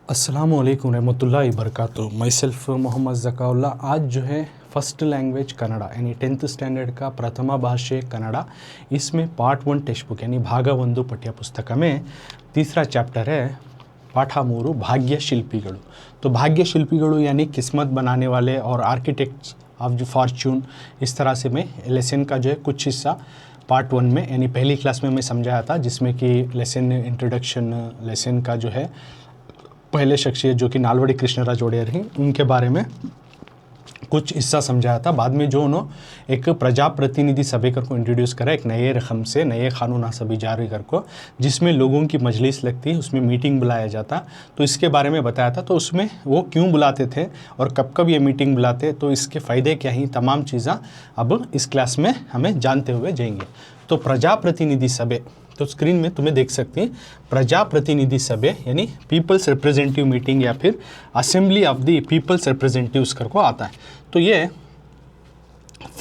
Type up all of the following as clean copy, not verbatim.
अस्सलामुअलैकुम रहमतुल्लाहि वबरकातुहू। My self Mohammad Zakaullah. आज जो है फर्स्ट लैंग्वेज कन्नड़ा यानी 10th स्टैंडर्ड का प्रथम भाषे कन्नड़ा, इसमें पार्ट 1 टेक्स्ट बुक यानी भाग 1 ಪಠ್ಯ पुस्तक में तीसरा चैप्टर है पाठ 3 भाग्य शिल्पिगळु। तो भाग्य शिल्पिगळु यानी किस्मत बनाने वाले और आर्किटेक्ट्स ऑफ जो फॉर्च्यून, इस तरह से मैं लेसन का जो है कुछ हिस्सा पार्ट 1 में यानी पहली क्लास में मैं समझाया था, जिसमें कि लेसन इंट्रोडक्शन, लेसन का जो है पहले शख्सियत जो कि नालवड़ी कृष्णराज ओडेयर हैं उनके बारे में कुछ हिस्सा समझाया था। बाद में जो उन्होंने एक प्रजाप्रतिनिधि सभा को इंट्रोड्यूस करा, एक नए रकम से नए कानून नासबी जारी कर को, जिसमें लोगों की मजलिस लगती है, उसमें मीटिंग बुलाया जाता, तो इसके बारे में बताया था। तो उसमें वो क्यों बुलाते थे और कब कब ये मीटिंग बुलाते, तो इसके फ़ायदे क्या ही, तमाम चीज़ें अब इस क्लास में हमें जानते हुए जाएंगे। तो प्रजाप्रतिनिधि सभा, तो स्क्रीन में तुम्हें देख सकते हैं प्रजाप्रतिनिधि सभा यानी पीपल्स रिप्रेजेंटेटिव मीटिंग या फिर assembly of the people's representatives करको आता है। तो ये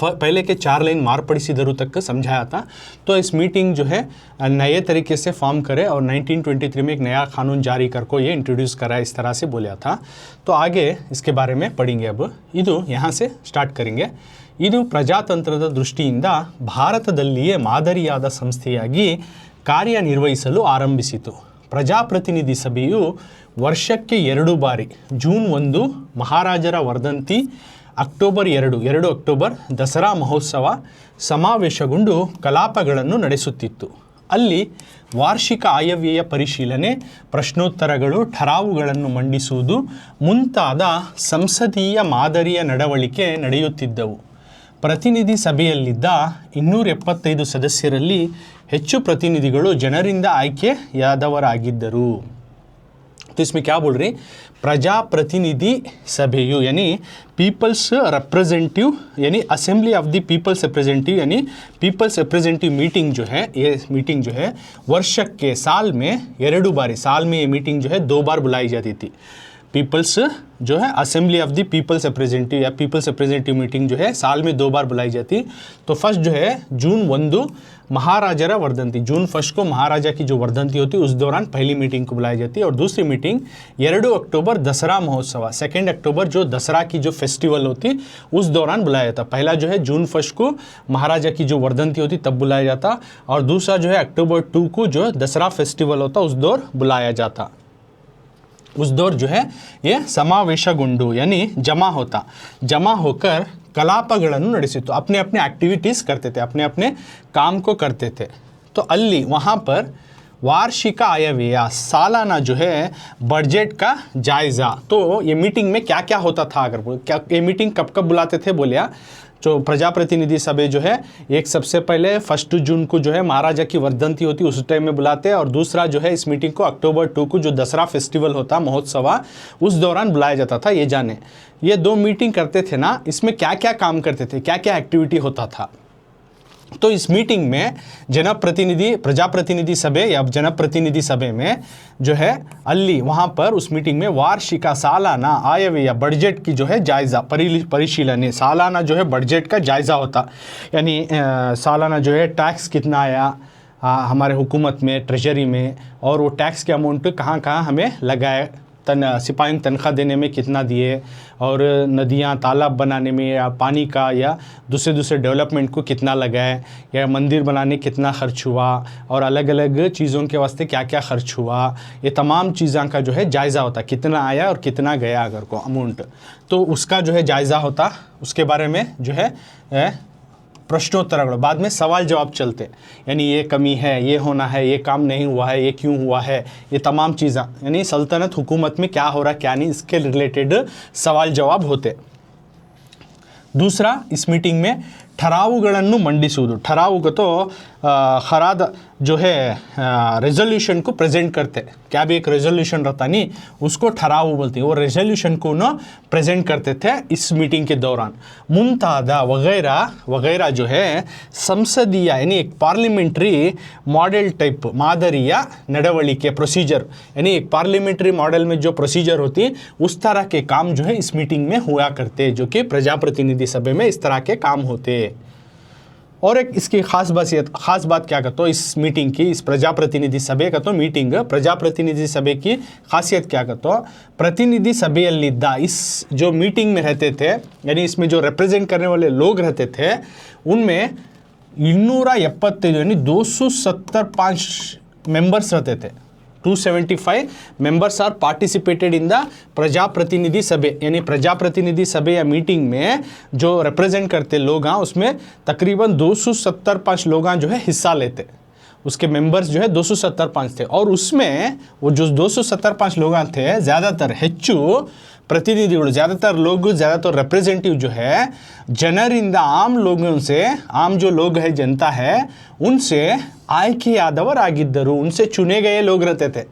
पहले के 4 लाइन मारपड़ी दरों तक का समझाया था। तो इस मीटिंग जो है नए तरीके से फॉर्म करे और 1923 में एक नया कानून जारी करको ये इंट्रोड्यूस करा, इस तरह से बोला था। तो आगे इसके बारे में पढ़ेंगे। अब ಇದು यहाँ से स्टार्ट करेंगे। ಇದು ಪ್ರಜಾತಂತ್ರದ ದೃಷ್ಟಿಯಿಂದ ಭಾರತದಲ್ಲಿಯೇ ಮಾದರಿಯಾದ ಸಂಸ್ಥೆಯಾಗಿ ಕಾರ್ಯನಿರ್ವಹಿಸಲು ಆರಂಭಿಸಿತು। ಪ್ರಜಾಪ್ರತಿನಿಧಿ ಸಭೆಯು ವರ್ಷಕ್ಕೆ 2 ಬಾರಿ ಜೂನ್ 1 ಮಹಾರಾಜರ ವರ್ಧಂತಿ, ಅಕ್ಟೋಬರ್ 2 ಅಕ್ಟೋಬರ್ ದಸರಾ ಮಹೋತ್ಸವ ಸಮಾವೇಶಗೊಂಡು ಕಲಾಪಗಳನ್ನು ನಡೆಸುತ್ತಿತ್ತು। ಅಲ್ಲಿ ವಾರ್ಷಿಕ ಆಯವ್ಯಯ ಪರಿಶೀಲನೆ, ಪ್ರಶ್ನೋತ್ತರಗಳು, ಠರಾವುಗಳನ್ನು ಮಂಡಿಸುವುದು ಮುಂತಾದ ಸಂಸದೀಯ ಮಾದರಿಯ ನಡವಳಿಕೆ ನಡೆಯುತ್ತಿದ್ದವು। ಪ್ರತಿನಿಧಿ ಸಭೆಯಲ್ಲಿದ್ದ 275 ಸದಸ್ಯರಲ್ಲಿ ಹೆಚ್ಚು ಪ್ರತಿನಿಧಿಗಳು ಜನರಿಂದ ಆಯ್ಕೆಯಾದವರಾಗಿದ್ದರು। तो इसमें क्या बोल रहे, प्रजाप्रतिनिधि सभेयु यानी पीपल्स रिप्रेजेंटेटिव यानी assembly of the peoples representative यानी पीपल्स रिप्रेजेंटेटिव मीटिंग जो है, ये मीटिंग जो है वर्ष के साल में 2 बार, साल में ये मीटिंग जो है 2 बार बुलाई जाती थी। पीपल्स जो है assembly of the peoples representative या पीपल्स रिप्रेजेंटेटिव मीटिंग जो है साल में 2 बार बुलाई जाती। तो फर्स्ट जो है जून 1 महाराजा वर्धंती, जून 1 को महाराजा की जो वर्धंती होती है उस दौरान पहली मीटिंग को बुलाई जाती है। और दूसरी मीटिंग 2 अक्टूबर दसरा महोत्सव, 2 अक्टूबर जो दसरा की जो फेस्टिवल होती उस दौरान बुलाया जाता। पहला जो है जून 1 को महाराजा की जो वर्धंती होती तब बुलाया जाता, और दूसरा जो है अक्टूबर 2 को जो दसरा फेस्टिवल होता उस दौर बुलाया जाता। उस दौर जो है ये समावेशಗೊಂಡು यानी जमा होता, जमा होकर कलापಗಳನ್ನು ನಡೆಸಿತು, अपने अपने एक्टिविटीज़ करते थे, अपने अपने काम को करते थे। तो अल्ली वहाँ पर वार्षिक आयव्यय सालाना जो है बजट का जायज़ा, तो ये मीटिंग में क्या क्या होता था, अगर क्या ये मीटिंग कब कब बुलाते थे बोलिया। जो प्रजाप्रतिनिधि सभा जो है एक सबसे पहले 1 जून को जो है महाराजा की वर्धंती होती उस टाइम में बुलाते हैं, और दूसरा जो है इस मीटिंग को अक्टूबर 2 को जो दसरा फेस्टिवल होता महोत्सव उस दौरान बुलाया जाता था। ये जाने ये 2 मीटिंग करते थे ना, इसमें क्या क्या काम करते थे, क्या क्या एक्टिविटी होता था। तो इस मीटिंग में जनप्रतिनिधि प्रजाप्रतिनिधि सभा या जनप्रतिनिधि सभा में जो है अल्ली वहाँ पर उस मीटिंग में वार्षिक सालाना आयव्यय बजट की जो है जायज़ा परिशीलन, सालाना जो है बजट का जायज़ा होता, यानी सालाना जो है टैक्स कितना आया हमारे हुकूमत में, ट्रेजरी में, और वो टैक्स के अमाउंट कहाँ कहाँ हमें लगाए, सिपाही तनख्वाह देने में कितना दिए, और नदियाँ तालाब बनाने में या पानी का या दूसरे डेवलपमेंट को कितना लगाए, या मंदिर बनाने कितना खर्च हुआ, और अलग अलग चीज़ों के वास्ते क्या क्या खर्च हुआ, ये तमाम चीज़ों का जो है जायज़ा होता, कितना आया और कितना गया अगर को अमाउंट, तो उसका जो है जायज़ा होता। उसके बारे में जो है प्रश्नोत्तर, बाद में सवाल जवाब चलते, यानी ये कमी है, ये होना है, ये काम नहीं हुआ है, ये क्यों हुआ है, ये तमाम चीज़ें यानी सल्तनत हुकूमत में क्या हो रहा क्या नहीं, इसके रिलेटेड सवाल जवाब होते। दूसरा इस मीटिंग में ठरावुಗಳನ್ನು मंडिसुವುದು, ठराव को तो खराद जो है रेजोल्यूशन को प्रेजेंट करते, क्या भी एक रेजोल्यूशन रहता नहीं उसको ठराव बोलते हैं, वो रेजोल्यूशन को ना प्रेजेंट करते थे इस मीटिंग के दौरान। मुंतादा वगैरह वगैरह जो है संसदीय यानी एक पार्लियामेंट्री मॉडल टाइप मादरिया नडवलिके प्रोसीजर, यानी एक पार्लियामेंट्री मॉडल में जो प्रोसीजर होती है उस तरह के काम जो है इस मीटिंग में हुआ करते, जो कि प्रजाप्रतिनिधि सभा में इस तरह के काम होते। और एक इसकी खास बात क्या कहते हो इस मीटिंग की, इस प्रजाप्रतिनिधि सभೆ का तो मीटिंग प्रजाप्रतिनिधि सभೆ की खासियत क्या कहते हो, प्रतिनिधि सभೆಯಲ್ಲಿದ್ದ इस जो मीटिंग में रहते थे, यानी इसमें जो रिप्रेजेंट करने वाले लोग रहते थे उनमें 275 यानी 275 मेंबर्स रहते थे। 275 members are participated in the Prajapratinidhi Sabhe, यानी प्रजाप्रतिनिधि सभे या मीटिंग में जो रिप्रेजेंट करते लोग हैं उसमें तकरीबन 275 लोग जो है हिस्सा लेते, उसके मेंबर्स जो है 275 थे। और उसमें वो जो 275 लोग थे ज़्यादातर ಹೆಚ್ಚು प्रतिनिधिಗಳು, ज़्यादातर लोग, ज़्यादातर रिप्रेजेंटेटिव जो है जनरिंद आम लोगों से, आम जो लोग है जनता है उनसे ಆಯ್ಕೆಯಾದವರಾಗಿದ್ದರು, उनसे चुने गए लोग रहते थे।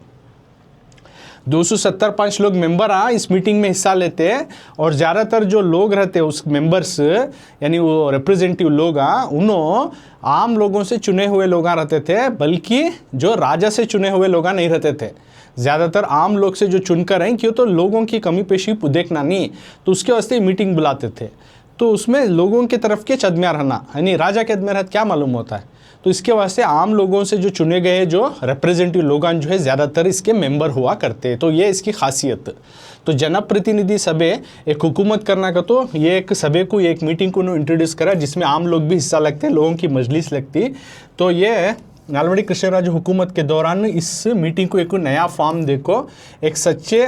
275 लोग मेंबर इस मीटिंग में हिस्सा लेते और ज़्यादातर जो लोग रहते उस मेंबर्स यानी वो रिप्रेजेंटेटिव लोग उन्होंने आम लोगों से चुने हुए लोग रहते थे, बल्कि जो राजा से चुने हुए लोग नहीं रहते थे। ज़्यादातर आम लोग से जो चुनकर हैं, क्यों तो लोगों की कमी पेशी देखना नहीं, तो उसके वास्ते मीटिंग बुलाते थे। तो उसमें लोगों की तरफ के चदमिया रहना, यानी राजा के अदमिया रहना क्या मालूम होता है, तो इसके वास्ते आम लोगों से जो चुने गए जो रिप्रेजेंटेटिव लोग जो है ज़्यादातर इसके मेंबर हुआ करते। तो ये इसकी खासियत। तो जनप्रतिनिधि सभे एक हुकूमत करना का, तो ये एक सभे को, एक मीटिंग को इंट्रोड्यूस करा जिसमें आम लोग भी हिस्सा लगते, लोगों की मजलिस लगती। तो ये नालवड़ी कृष्णराज हुकूमत के दौरान इस मीटिंग को एक नया फॉर्म देखो, एक सच्चे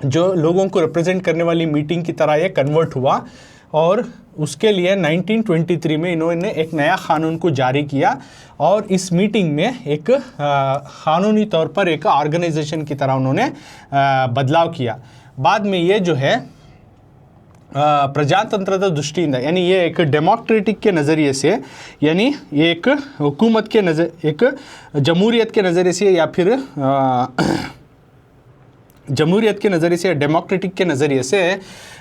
जो लोगों को रिप्रेजेंट करने वाली मीटिंग की तरह ये कन्वर्ट हुआ। और उसके लिए 1923 में इन्होंने एक नया कानून को जारी किया और इस मीटिंग में एक कानूनी तौर पर एक ऑर्गेनाइजेशन की तरह उन्होंने बदलाव किया। बाद में ये जो है प्रजातंत्र दृष्टिಯಿಂದ, यानी ये एक डेमोक्रेटिक के नज़रिए से, यानी ये एक हुकूमत के एक जमहूरियत के नज़रिए से या फिर जमहूरियत के नज़रिए से, डेमोक्रेटिक के नज़रिए से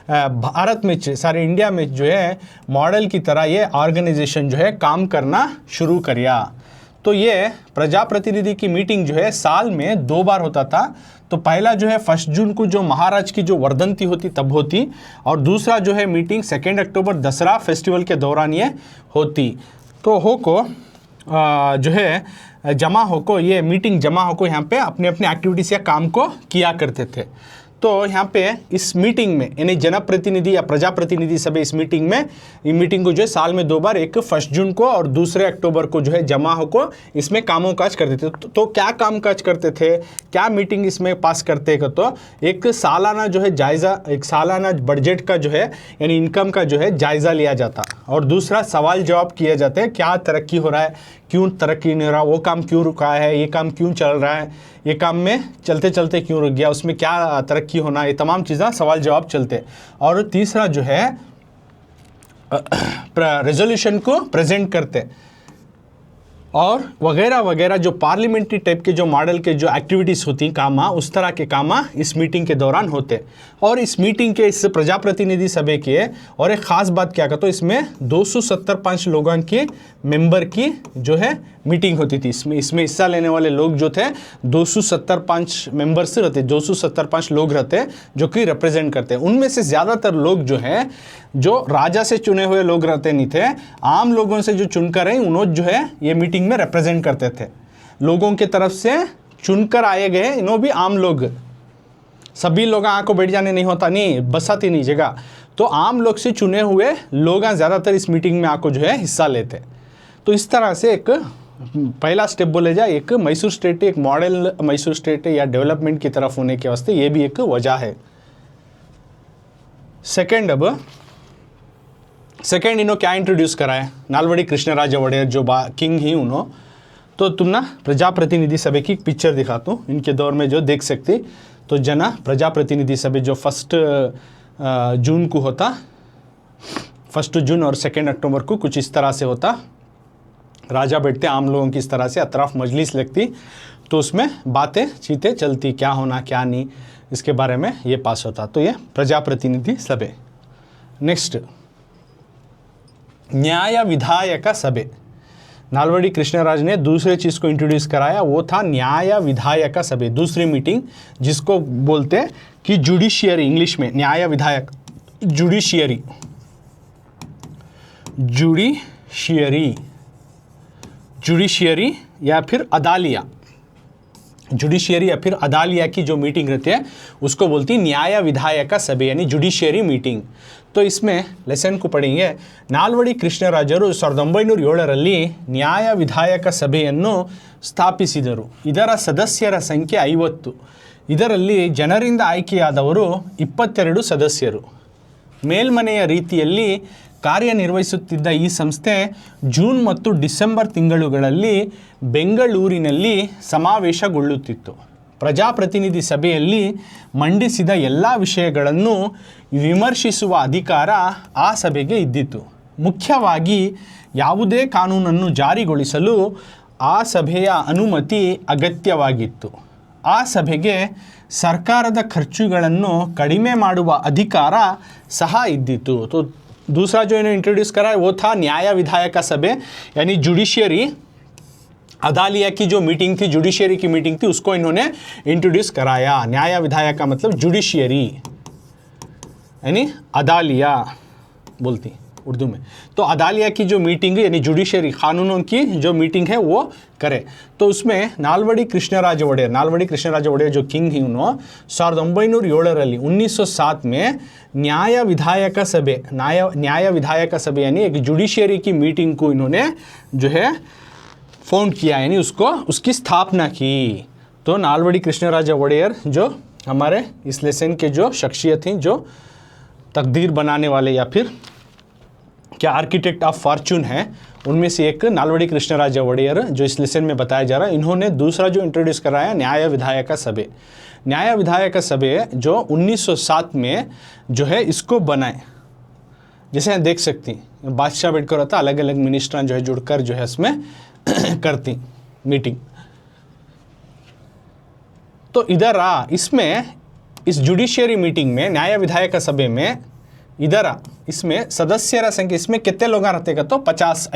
भारत में, सारे इंडिया में जो है मॉडल की तरह ये ऑर्गेनाइजेशन जो है काम करना शुरू किया। तो ये प्रजाप्रतिनिधि की मीटिंग जो है साल में 2 बार होता था। तो पहला जो है 1 जून को जो महाराज की जो वर्धंती होती तब होती, और दूसरा जो है मीटिंग 2 अक्टूबर दसरा फेस्टिवल के दौरान ये होती। तो हो को जो है जमा हो को, ये मीटिंग जमा हो को यहाँ पे अपने अपने एक्टिविटीज़ या काम को किया करते थे। तो यहाँ पे इस मीटिंग में, यानी जनप्रतिनिधि या प्रजाप्रतिनिधि सभे इस मीटिंग में, ये मीटिंग को जो है साल में 2 बार, एक 1 जून को और 2 अक्टूबर को जो है जमा हो को इसमें कामों काज करते थे। तो क्या काम काज करते थे, क्या मीटिंग इसमें पास करते हैं, तो एक सालाना जो है जायज़ा, एक सालाना बजट का जो है यानी इनकम का जो है जायज़ा लिया जाता, और दूसरा सवाल जवाब किए जाते हैं, क्या तरक्की हो रहा है, क्यों तरक्की नहीं हो रहा, वो काम क्यों रुका है, ये काम क्यों चल रहा है, ये काम में चलते चलते क्यों रुक गया, उसमें क्या तरक्की होना, ये तमाम चीज़ें सवाल जवाब चलते। और तीसरा जो है रेजोल्यूशन को प्रेजेंट करते और वगैरह वगैरह, जो पार्लियामेंट्री टाइप के जो मॉडल के जो एक्टिविटीज़ होती कामा, उस तरह के कामा इस मीटिंग के दौरान होते। और इस मीटिंग के, इस प्रजाप्रतिनिधि सभे के और एक ख़ास बात क्या कहते हो, इसमें 275 लोगों के मेंबर की जो है मीटिंग होती थी। इसमें हिस्सा लेने वाले लोग जो थे 275 मेंबर्स रहते, 275 लोग रहते जो कि रिप्रेजेंट करते। उनमें से ज़्यादातर लोग जो है जो राजा से चुने हुए लोग रहते नहीं थे, आम लोगों से जो चुनकर आए उन्होंने जो है ये मीटिंग में रिप्रेजेंट करते थे। लोगों की तरफ से चुनकर आए गए इन्हों भी आम लोग, सभी लोग आँखों बैठ जाने नहीं होता, नहीं बसाती नहीं जगह, तो आम लोग से चुने हुए लोग ज़्यादातर इस मीटिंग में आको जो है हिस्सा लेते। तो इस तरह से एक पहला स्टेप बोले जाए, एक मैसूर स्टेट एक मॉडल मैसूर स्टेट या डेवलपमेंट की तरफ होने के वास्ते ये भी एक वजह है। सेकेंड इन्हों क्या इंट्रोड्यूस करा है, नालवड़ी कृष्णराज वडेयर जो किंग ही उन्हों। तो तुम ना प्रजाप्रतिनिधि सभे की पिक्चर दिखाता हूँ इनके दौर में जो देख सकते। तो जना प्रजाप्रतिनिधि सभे जो 1 जून को होता, 1 जून और 2 अक्टूबर को कुछ इस तरह से होता। राजा बैठते, आम लोगों की इस तरह से अतराफ मजलिस लगती, तो उसमें बातें चीतें चलती, क्या होना क्या नहीं, इसके बारे में ये पास होता। तो ये प्रजाप्रतिनिधि सभे। नेक्स्ट न्याय विधायक सभे। नालवड़ी कृष्णराज ने दूसरे चीज़ को इंट्रोड्यूस कराया, वो था न्याय विधायक सभे, दूसरी मीटिंग जिसको बोलते कि जुडिशियरी, इंग्लिश में न्याय विधायक, जुडिशियरी जुडिशियरी या फिर अदालिया, जुडिशियरी या फिर अदालिया की जो मीटिंग रहती है उसको बोलती है न्याय विधायक सभೆ यानी जुडिशियरी मीटिंग। तो इसमें लेसन को पढ़ेंगे, ನಾಲ್ವಡಿ ಕೃಷ್ಣರಾಜರು 1907ರಲ್ಲಿ ನ್ಯಾಯ ವಿಧಾಯಕ ಸಭೆಯನ್ನು ಸ್ಥಾಪಿಸಿದರು। ಇದರ ಸದಸ್ಯರ ಸಂಖ್ಯೆ 50, ಇದರಲ್ಲಿ ಜನರಿಂದ ಆಯ್ಕೆಯಾದವರು 22 ಸದಸ್ಯರು। ಮೇಲ್ಮನೆಯ ರೀತಿಯಲ್ಲಿ ಕಾರ್ಯನಿರ್ವಹಿಸುತ್ತಿದ್ದ ಈ ಸಂಸ್ಥೆ ಜೂನ್ ಮತ್ತು ಡಿಸೆಂಬರ್ ತಿಂಗಳುಗಳಲ್ಲಿ ಬೆಂಗಳೂರಿನಲ್ಲಿ ಸಮಾವೇಶಗೊಳ್ಳುತ್ತಿತ್ತು। ಪ್ರಜಾಪ್ರತಿನಿಧಿ ಸಭೆಯಲ್ಲಿ ಮಂಡಿಸಿದ ಎಲ್ಲ ವಿಷಯಗಳನ್ನು ವಿಮರ್ಶಿಸುವ ಅಧಿಕಾರ ಆ ಸಭೆಗೆ ಇದ್ದಿತು। ಮುಖ್ಯವಾಗಿ ಯಾವುದೇ ಕಾನೂನನ್ನು ಜಾರಿಗೊಳಿಸಲು ಆ ಸಭೆಯ ಅನುಮತಿ ಅಗತ್ಯವಾಗಿತ್ತು। ಆ ಸಭೆಗೆ ಸರ್ಕಾರದ ಖರ್ಚುಗಳನ್ನು ಕಡಿಮೆ ಮಾಡುವ ಅಧಿಕಾರ ಸಹ ಇದ್ದಿತು। तो दूसरा जो इन्होंने इंट्रोड्यूस करा है वो था न्याय विधायक सभे यानी जुडिशियरी। अदालिया की जो मीटिंग थी, जुडिशियरी की मीटिंग थी, उसको इन्होंने इंट्रोड्यूस कराया। न्याय विधायक का मतलब जुडिशियरी यानी अदालिया बोलती उर्दू में। तो अदालिया की जो मीटिंग यानी जुडिशियरी कानूनों की जो मीटिंग है वो करे। तो उसमें नालवಡಿ कृष्णराज ಒಡೆಯರ್ जो किंग ही उन्होंने 1907 1907 में न्याय विधायक सभे यानी एक जुडिशियरी की मीटिंग को इन्होंने जो है फाउंड किया यानी उसकी स्थापना की। तो नालवಡಿ कृष्णराज ಒಡೆಯರ್ जो हमारे इस लेसन के जो शख्सियत हैं, जो तकदीर बनाने वाले या फिर क्या आर्किटेक्ट ऑफ फॉर्चून है, उनमें से एक नालवಡಿ कृष्णराज ಒಡೆಯರ್ जो इस लेसन में बताया जा रहा है। इन्होंने दूसरा जो इंट्रोड्यूस कराया न्याय विधायक सभे। न्याय विधायक सभे जो 1907 में जो है इसको बनाए। जैसे देख सकती बादशाह बैठकर रहता, अलग अलग मिनिस्टर जो है जुड़कर जो है इसमें करती मीटिंग। तो इधर इसमें इस जुडिशियरी मीटिंग में न्याय विधायक सभे में इधर इसमें सदस्यर संख्या इसमें कितने लोग रहते हैं तो 50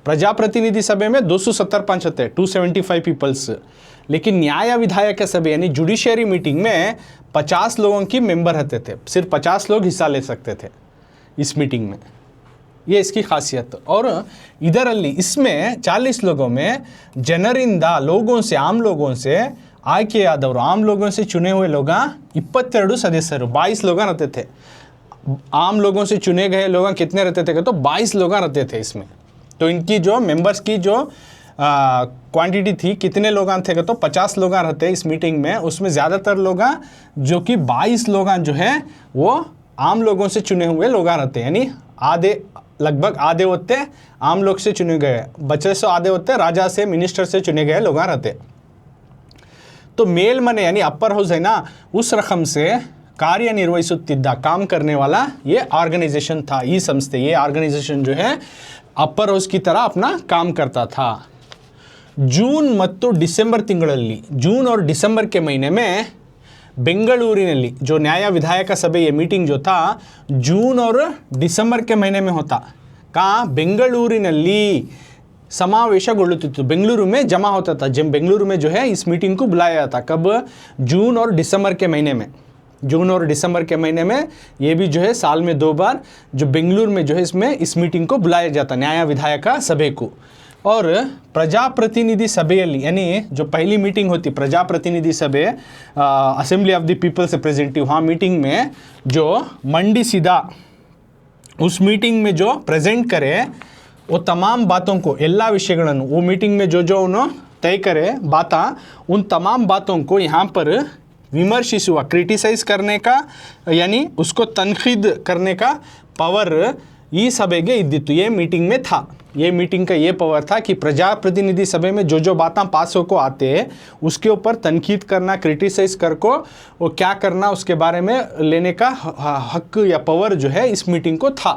प्रजाप्रतिनिधि सभे में 270 पंच होते 275 पीपल्स। लेकिन न्याय विधायक सभे यानी जुडिशियरी मीटिंग में 50 लोगों की मेंबर रहते थे, सिर्फ 50 लोग हिस्सा ले सकते थे इस मीटिंग में, ये इसकी खासियत। और इधर इसमें 40 लोगों में जनरिंदा लोगों से आम लोगों से ಆಯ್ಕೆಯಾದವರು आम लोगों से चुने हुए लोग 22 सदस्यರು 22 लोग रहते थे। आम लोगों से चुने गए लोग कितने रहते थे तो 22 लोग रहते थे इसमें। तो इनकी जो मेंबर्स की जो क्वांटिटी थी कितने लोग थे तो 50 लोग रहते इस मीटिंग में। उसमें ज़्यादातर लोग जो कि 22 लोग जो है वो आम लोगों से चुने हुए लोग रहते यानी आधे लगभग आधे होते आम लोग से चुने गए, बचे से आधे होते राजा से मिनिस्टर से चुने गए लोग रहते। तो मेलमने यानी अपर हाउस है ना, उस रकम से ಕಾರ್ಯನಿರ್ವಹಿಸುತ್ತಿದ್ದ काम करने वाला ये ऑर्गेनाइजेशन था। ये संस्थे ये ऑर्गेनाइजेशन जो है अपर हाउस की तरह अपना काम करता था। जून ಮತ್ತು ಡಿಸೆಂಬರ್ ತಿಂಗಳಲ್ಲಿ जून और दिसंबर के महीने में बेंगलुरुನಲ್ಲಿ जो न्याय विधायक सभे ये मीटिंग जो था जून और दिसंबर के महीने में होता। कहाँ बेंगलुरुನಲ್ಲಿ समावेशಗೊಳ್ಳುತ್ತಿತ್ತು, बेंगलुरु में जमा होता था। जब बेंगलुरु में जो है इस मीटिंग को बुलाया जाता, कब जून और दिसंबर के महीने में। जून और दिसंबर के महीने में ये भी जो है साल में 2 बार जो बेंगलुरु में जो है इसमें इस मीटिंग को बुलाया जाता न्याय विधायक सभे को। और प्रजाप्रतिनिधि सभೆಯಲ್ಲಿ यानी जो पहली मीटिंग होती प्रजाप्रतिनिधि सभे assembly of the peoples representative, वहाँ मीटिंग में जो मंडिसिदा उस मीटिंग में जो प्रेजेंट करे वो तमाम बातों को ಎಲ್ಲ ವಿಷಯಗಳನ್ನು वो मीटिंग में जो जो उन्होंने तय करे बात उन तमाम बातों को यहाँ पर विमर्शिस हुआ, क्रिटिसाइज करने का यानी उसको तनखीद करने का पावर ये सभೆಗೆ ಇದ್ದಿತ್ತು। ये मीटिंग में था, ये मीटिंग का ये पावर था कि प्रजाप्रतिनिधि सभे में जो जो बातें पास होकर आते हैं उसके ऊपर तनखीद करना, क्रिटिसाइज कर को वो क्या करना उसके बारे में लेने का हक या पावर जो है इस मीटिंग को था।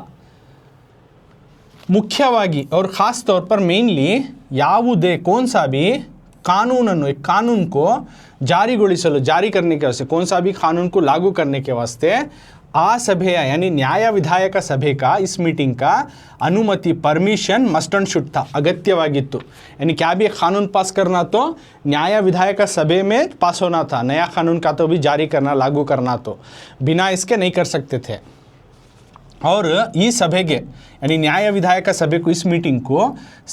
मुख्यವಾಗಿ और ख़ास तौर पर मेनली ಯಾವುದೇ कौन सा भी कानूनನ್ನು एक कानून को जारीಗೊಳಿಸಲು जारी करने के वास्ते कौन सा भी कानून को लागू करने के वास्ते आ सभे यानी न्याय विधायक सभे का इस मीटिंग का अनुमति परमिशन मस्ट एंड शुड था, अगत्यವಾಗಿತ್ತು। यानी क्या भी कानून पास करना तो न्याय विधायक सभे में पास होना था, नया कानून का तो भी जारी करना लागू करना तो बिना इसके नहीं कर सकते थे। और ಈ ಸಭೆಗೆ यानी न्याय विधायक सभे को इस मीटिंग को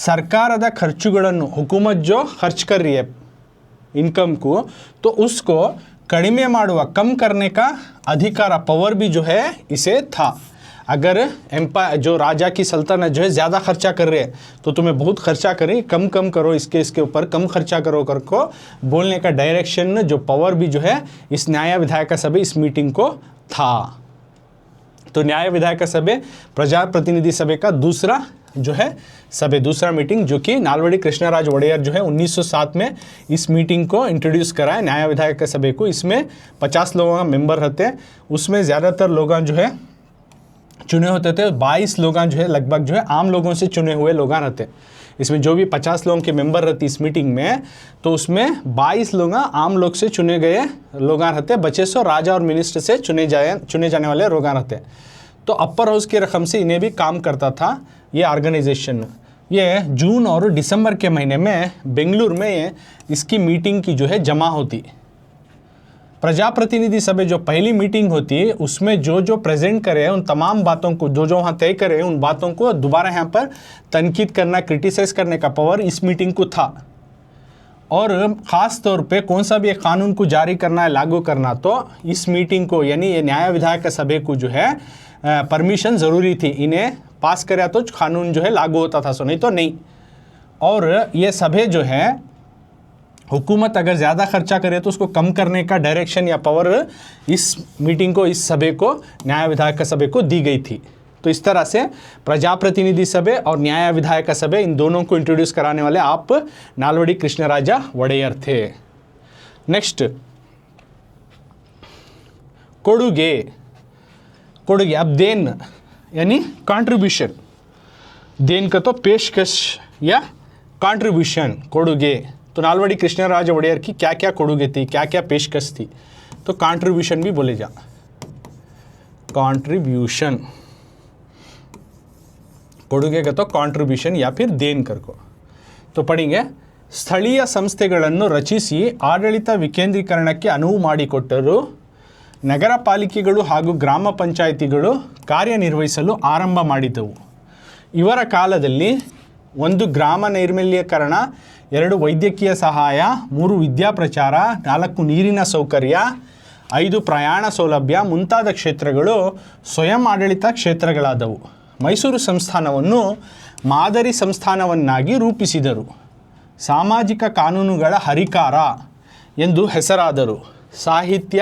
ಸರ್ಕಾರದ ಖರ್ಚುಗಳನ್ನು हुकूमत जो खर्च कर रही है इनकम को, तो उसको कड़िमे ಮಾಡುವ कम करने का अधिकार पावर भी जो है इसे था। अगर एम्पायर जो राजा की सल्तनत जो है ज़्यादा खर्चा कर रहे हैं तो तुम्हें बहुत खर्चा करें, कम कम करो, इसके ऊपर कम खर्चा करो कर को बोलने का डायरेक्शन जो पावर भी जो है इस न्याय विधायक सभा इस मीटिंग को था। तो न्याय विधायक सभा प्रजा प्रतिनिधि सभा का दूसरा जो है सभा दूसरा मीटिंग जो कि नालवड़ी कृष्णराज वोडेयर जो है 1907 में इस मीटिंग को इंट्रोड्यूस कराए न्याय विधायक सभा को। इसमें 50 लोगों का मेंबर रहते हैं, उसमें ज़्यादातर लोग जो है चुने होते थे, 22 लोग जो है लगभग जो है आम लोगों से चुने हुए लोग रहते। इसमें जो भी 50 लोगों के मेंबर रहती इस मीटिंग में, तो उसमें 22 लोग आम लोग से चुने गए लोग रहते, बचे सो राजा और मिनिस्टर से चुने जाने वाले लोग रहते। तो अपर हाउस की रकम से इन्हें भी काम करता था ये ऑर्गेनाइजेशन। ये जून और दिसंबर के महीने में बेंगलुरु में इसकी मीटिंग की जो है जमा होती। प्रजा प्रतिनिधि सभा जो पहली मीटिंग होती है उसमें जो जो प्रेजेंट करे उन तमाम बातों को जो जो वहाँ तय करे उन बातों को दोबारा यहाँ पर तनकीद करना, क्रिटिसाइज करने का पावर इस मीटिंग को था। और ख़ास तौर पे कौन सा भी एक कानून को जारी करना है, लागू करना, तो इस मीटिंग को यानी ये न्याय विधायक सभा को जो है परमिशन ज़रूरी थी। इन्हें पास कराया तो कानून जो है लागू होता था, सो नहीं तो नहीं। और ये सभा जो है हुकूमत अगर ज़्यादा खर्चा करे तो उसको कम करने का डायरेक्शन या पावर इस मीटिंग को, इस सभा को, न्याय विधायक सभा को दी गई थी। तो इस तरह से प्रजा प्रतिनिधि सभा और न्याय विधायक सभा इन दोनों को इंट्रोड्यूस कराने वाले आप नालवड़ी कृष्णराजा वोडेयर थे। नेक्स्ट कोडुगे। कोडुगे अब देन यानी कंट्रीब्यूशन, देन का तो पेशकश या कंट्रीब्यूशन कोडुगे। तो नालवड़ी कृष्णराज वोडेयर की क्या क्या कोडुगे थी, क्या क्या पेशकश थी, तो कंट्रीब्यूशन भी बोले जा, कंट्रीब्यूशन कोडुगे का तो कंट्रीब्यूशन या फिर देन कर को। तो पढ़ेंगे ಸ್ಥಳೀಯ ಸಂಸ್ಥೆಗಳನ್ನು ರಚಿಸಿ ಆಡಳಿತ ವಿಕೇಂದ್ರೀಕರಣಕ್ಕೆ ಅನುವು ಮಾಡಿಕೊಟ್ಟರು, ನಗರ ಪಾಲಿಕೆಗಳು ಹಾಗೂ ಗ್ರಾಮ ಪಂಚಾಯಿತಿಗಳು ಕಾರ್ಯನಿರ್ವಹಿಸಲು ಆರಂಭ ಮಾಡಿದವು। ಇವರ ಕಾಲದಲ್ಲಿ 1 ಗ್ರಾಮ ನೈರ್ಮಲ್ಯೀಕರಣ, 2 ವೈದ್ಯಕೀಯ ಸಹಾಯ, 3 ವಿದ್ಯಾ ಪ್ರಚಾರ, 4 ನೀರಿನ ಸೌಕರ್ಯ, 5 ಪ್ರಯಾಣ ಸೌಲಭ್ಯ ಮುಂತಾದ ಕ್ಷೇತ್ರಗಳು ಸ್ವಯಂ ಆಡಳಿತ ಕ್ಷೇತ್ರಗಳಾದವು। ಮೈಸೂರು ಸಂಸ್ಥಾನವನ್ನು ಮಾದರಿ ಸಂಸ್ಥಾನವನ್ನಾಗಿ ರೂಪಿಸಿದರು। ಸಾಮಾಜಿಕ ಕಾನೂನುಗಳ ಹರಿಕಾರ ಎಂದು ಹೆಸರಾದರು। ಸಾಹಿತ್ಯ,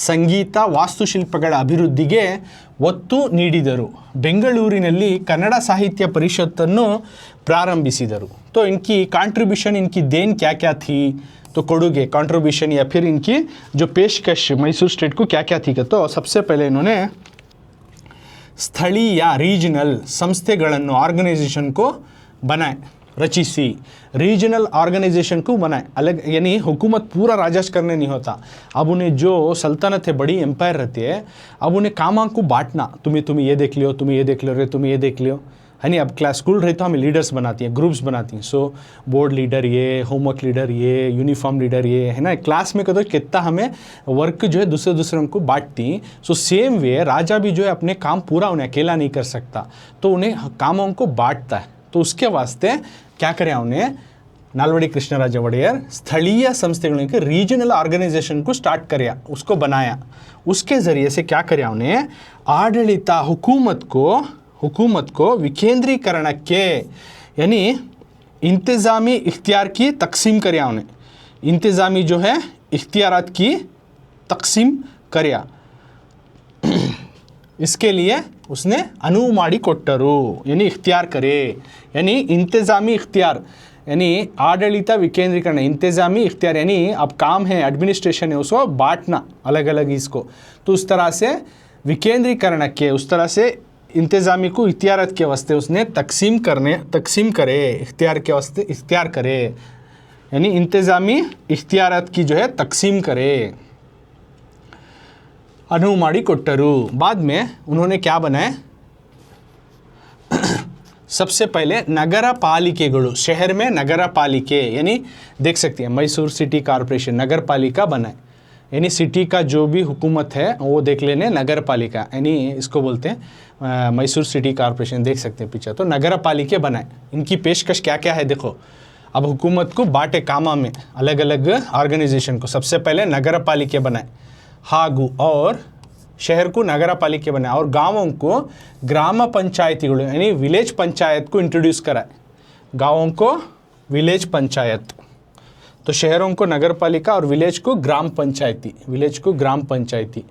ಸಂಗೀತ, ವಾಸ್ತುಶಿಲ್ಪಗಳ ಅಭಿವೃದ್ಧಿಗೆ ಒತ್ತು ನೀಡಿದರು। ಬೆಂಗಳೂರಿನಲ್ಲಿ ಕನ್ನಡ ಸಾಹಿತ್ಯ ಪರಿಷತ್ತನ್ನು प्रारंभिसिदरु। तो इनकी कंट्रीब्यूशन, इनकी देन क्या क्या थी, तो कोडुगे कंट्रीब्यूशन या फिर इनकी जो पेशकश मैसूर स्टेट को क्या क्या थी, तो सबसे पहले इन्होंने स्थलीय रीजनल संस्थेಗಳನ್ನು ऑर्गेनाइजेशन को बनाए, रचिसी रीजनल ऑर्गेनाइजेशन को बनाए अलग, यानी हुकूमत पूरा राज करने नहीं होता। अब उन्हें जो सल्तनत है, बड़ी एम्पायर रहती है, अब उन्हें कामों को बांटना, तुम्हें ये देख लियो, तुम्हें ये देख लो, रे तुम्हें ये देख लियो, है नहीं। अब क्लास स्कूल रहे तो हमें लीडर्स बनाती हैं, ग्रुप्स बनाती हैं। सो बोर्ड लीडर ये, होमवर्क लीडर ये, यूनिफॉर्म लीडर ये, है ना। क्लास में कदो कितना हमें वर्क जो है दूसरे को बांटती। सो सेम वे राजा भी जो है अपने काम पूरा उन्हें अकेला नहीं कर सकता, तो उन्हें कामों को बांटता है। तो उसके वास्ते क्या करें, उन्हें नालवड़ी कृष्णराज वोडेयर स्थलीय संस्थेಗಳನ್ನು के रीजनल ऑर्गेनाइजेशन को स्टार्ट कराया, उसको बनाया। उसके ज़रिए से क्या कराया, उन्हें आडಳಿತ हुकूमत को विकेंद्रीकरण के यानी इंतज़ामी इख्तियार की तकसीम कराया। उन्हें इंतज़ामी जो है इख्तियारात की तकसीम कराया। इसके लिए उसने अनुವು ಮಾಡಿಕೊಟ್ಟರು, यानी इख्तियार करे, यानी इंतज़ामी इख्तियार यानी आडಳಿತ विकेंद्रीकरण, इंतज़ामी इख्तियार यानी अब काम है, एडमिनिस्ट्रेशन है, उसको बांटना अलग अलग इसको। तो उस तरह से विकेंद्रीकरण के, उस तरह से इंतज़ामी को इख्तियारत के वास्ते उसने तकसीम करे, इख्तियार के वास्ते इख्तियार करे, यानी इंतज़ामी इख्तियारत की जो है तकसीम करे, ಅನುವು ಮಾಡಿಕೊಟ್ಟರು। बाद में उन्होंने क्या बनाए, सबसे पहले नगर पालिकेಗಳು, शहर में नगर पालिके यानी देख सकते हैं मैसूर सिटी कॉरपोरेशन नगर पालिका बनाए। यानी सिटी का जो भी हुकूमत है वो देख लेने, नगर पालिका यानी इसको बोलते हैं मैसूर सिटी कॉरपोरेशन, देख सकते हैं पीछे। तो नगर पालिके बनाए, इनकी पेशकश क्या क्या है देखो। अब हुकूमत को बांटे कामा में, अलग अलग ऑर्गेनाइजेशन को। सबसे पहले नगर पालिके बनाए हागु, और शहर को नगर पालिके बनाए, और गाँवों को ग्राम पंचायती यानी विलेज पंचायत को इंट्रोड्यूस कराए। गाँवों को विलेज पंचायत, तो शहरों को नगर पालिका और विलेज को ग्राम पंचायती, विलेज को ग्राम पंचायती,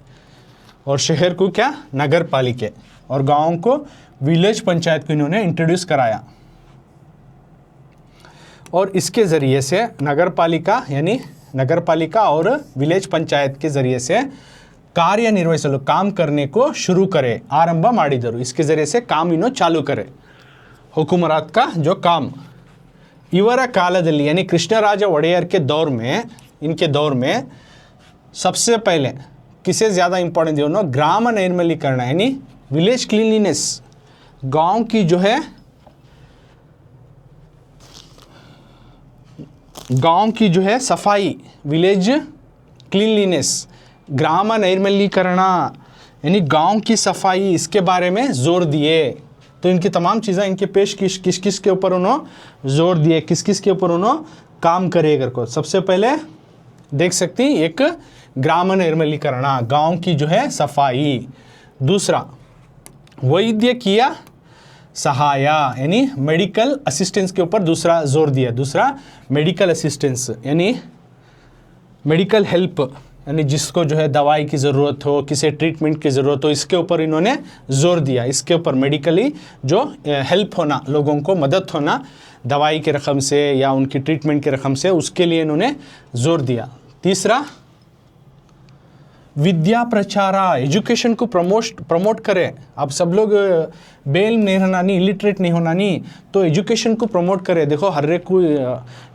और शहर को क्या नगर पालिके, और गाँवों को विलेज पंचायत को इन्होंने इंट्रोड्यूस कराया। और इसके ज़रिए से नगर पालिका यानी नगर पालिका और विलेज पंचायत के ज़रिए से ಕಾರ್ಯನಿರ್ವಹಿಸಲು काम करने को शुरू करे, आरंभ ಮಾಡಿದರು। इसके ज़रिए से काम इन्हों चालू करे, हुकूमरात का जो काम। ಇವರ ಕಾಲದಲ್ಲಿ यानी कृष्णराज ಒಡೆयर के दौर में, इनके दौर में सबसे पहले किसे ज़्यादा इंपॉर्टेंस दिया उन्होंने, ग्राम नैर्मलीकरण यानी विलेज क्लीनलीनेस, गांव की जो है गांव की जो है सफाई, विलेज क्लीनलीनेस, ग्राम नैर्मलीकरण यानी गांव की सफाई, इसके बारे में जोर दिए। तो इनकी तमाम चीज़ें इनके पेश किस किस के ऊपर उन्होंने जोर दिए, किस किस के ऊपर उन्होंने काम करे कर को। सबसे पहले देख सकती एक ग्राम नैर्मलीकरण, गांव की जो है सफाई। दूसरा वैद्य किया सहाया यानी मेडिकल असिस्टेंस के ऊपर दूसरा जोर दिया। दूसरा मेडिकल असिस्टेंस यानी मेडिकल हेल्प, यानी जिसको जो है दवाई की ज़रूरत हो, किसी ट्रीटमेंट की ज़रूरत हो, इसके ऊपर इन्होंने जोर दिया। इसके ऊपर मेडिकली जो हेल्प होना, लोगों को मदद होना दवाई के रकम से या उनकी ट्रीटमेंट के रकम से, उसके लिए इन्होंने जोर दिया। तीसरा विद्या प्रचारा, एजुकेशन को प्रमोट करें। अब सब लोग बेल नहीं होना, नहीं इलिटरेट नहीं होना, नहीं तो एजुकेशन को प्रमोट करें। देखो हर एक को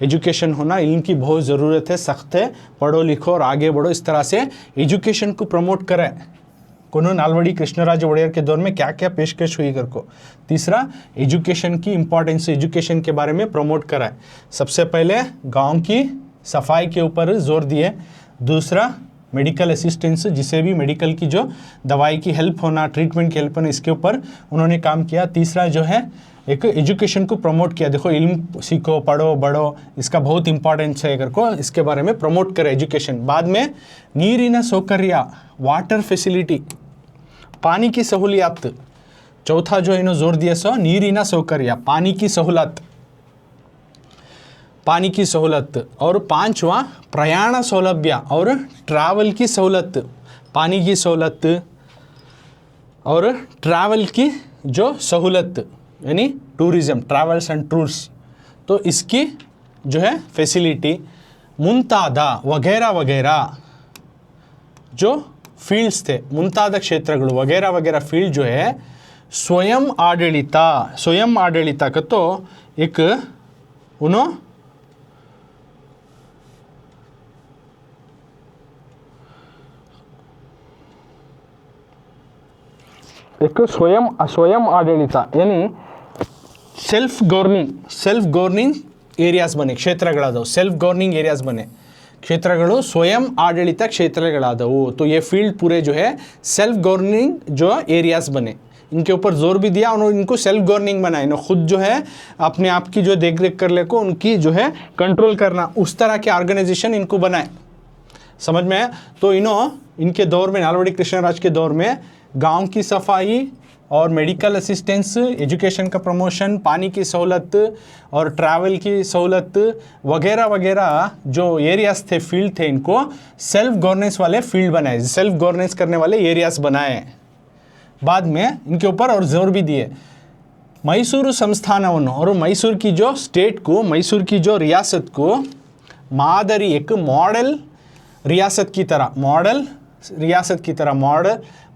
एजुकेशन होना, इनकी बहुत ज़रूरत है, सख्त है, पढ़ो लिखो और आगे बढ़ो, इस तरह से एजुकेशन को प्रमोट करें। कोनो नालवड़ी कृष्णराज वड़ेयर के दौर में क्या क्या पेशकश हुई कर को। तीसरा एजुकेशन की इम्पोर्टेंस, एजुकेशन के बारे में प्रमोट कराए। सबसे पहले गाँव की सफाई के ऊपर जोर दिए। दूसरा मेडिकल असिस्टेंस, जिसे भी मेडिकल की जो दवाई की हेल्प होना, ट्रीटमेंट की हेल्प होना, इसके ऊपर उन्होंने काम किया। तीसरा जो है एक एजुकेशन को प्रमोट किया। देखो इल्म सीखो, पढ़ो, बढ़ो, इसका बहुत इंपॉर्टेंस है अगर को, इसके बारे में प्रमोट करे एजुकेशन। बाद में नीरिना सौकर्य, वाटर फैसिलिटी, पानी की सहूलियत। चौथा जो इन्होंने जोर दिया सो नीरिना सौकर्य, पानी की सहूलत, पानी की सहूलत। और पांचवा प्रयाण सौलभ्य और ट्रैवल की सहूलत, पानी की सहूलत और ट्रैवल की जो सहूलत यानी टूरिज़्म, ट्रैवल्स एंड टूर्स, तो इसकी जो है फैसिलिटी। मुंतादा वगैरह वगैरह जो फील्ड्स थे, मुंतादा क्षेत्रಗಳು वगैरह वगैरह फील्ड जो है स्वयं आडಳಿತ का तो एक उन्होंने एक स्वयं आडಳಿತ यानी सेल्फ गवर्निंग एरियाज बने, क्षेत्रಗಳಾದವು, सेल्फ गवर्निंग एरियाज बने, क्षेत्रಗಳು स्वयं आडಳಿತ क्षेत्रಗಳಾದವು। तो ये फील्ड पूरे जो है सेल्फ गवर्निंग जो एरियाज बने, इनके ऊपर जोर भी दिया। उन्होंने इनको सेल्फ गवर्निंग बनाए, इन्होंने खुद जो है अपने आप की जो देख रेख कर ले को, उनकी जो है कंट्रोल करना, उस तरह के ऑर्गेनाइजेशन इनको बनाए। समझ में आया? तो इनके दौर में, नालवड़ी कृष्णराज के दौर में गांव की सफाई और मेडिकल असिस्टेंस, एजुकेशन का प्रमोशन, पानी की सहूलत और ट्रैवल की सहूलत वगैरह वगैरह जो एरियाज थे, फील्ड थे, इनको सेल्फ गवर्नेंस वाले फील्ड बनाए, सेल्फ गवर्नेंस करने वाले एरियाज बनाए। बाद में इनके ऊपर और जोर भी दिए। मैसूर संस्थानವನ್ನು और मैसूर की जो स्टेट को, मैसूर की जो रियासत को मादरी, एक मॉडल रियासत की तरह, मॉडल रियासत की तरह,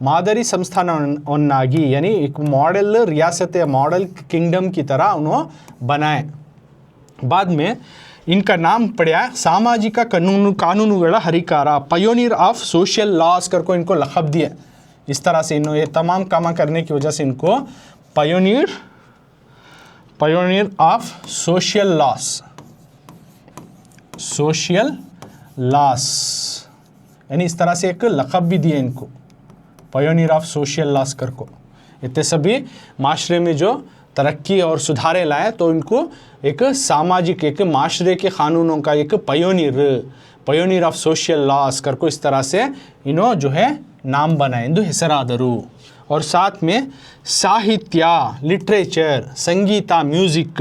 मादरी संस्थानವನ್ನಾಗಿ यानी एक मॉडल रियासत या मॉडल किंगडम की तरह उन्होंने बनाए। बाद में इनका नाम पड़ा सामाजिक कानूनुಗಳ हरिकारा, पायोनियर ऑफ सोशल लॉस करको इनको लक़ब दिया। इस तरह से इन्होंने ये तमाम काम करने की वजह से इनको पायोनियर ऑफ सोशल लॉस यानी इस तरह से एक लक़ब भी दिया इनको, पायोनियर ऑफ सोशल लॉस करको। इतने सभी माशरे में जो तरक्की और सुधारे लाए, तो इनको एक सामाजिक, एक माशरे के क़ानूनों का एक पायोनियर ऑफ सोशल लॉस करको इस तरह से इन्हों जो है नाम बनाए इंदु हेसरादरू। और साथ में साहित्य, लिटरेचर, संगीता, म्यूजिक,